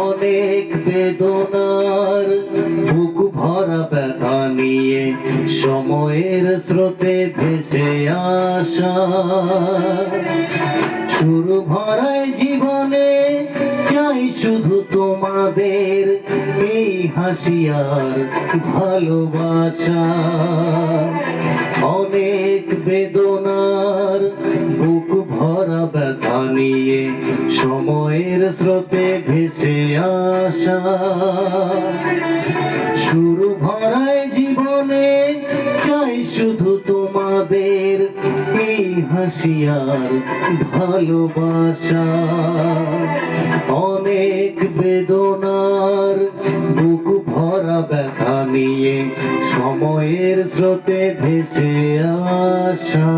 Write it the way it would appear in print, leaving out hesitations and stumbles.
অনেক বেদনার বুক ভরা ব্যথা নিয়ে সময়ের স্রোতে ভেসে আসা সুর ভরায় জীবনে চাই শুধু তোমাদের এই হাসি আর ভালোবাসা। অনেক বেদনার বুক ভরা ব্যথা নিয়ে সময়ের স্রোতে ভেসে আসা সুর ভরায় জীবনে চাই শুধু তোমাদের এই হাসি আর ভালোবাসা। অনেক বেদনার বুক ভরা ব্যথা নিয়ে সময়ের স্রোতে ভেসে আসা।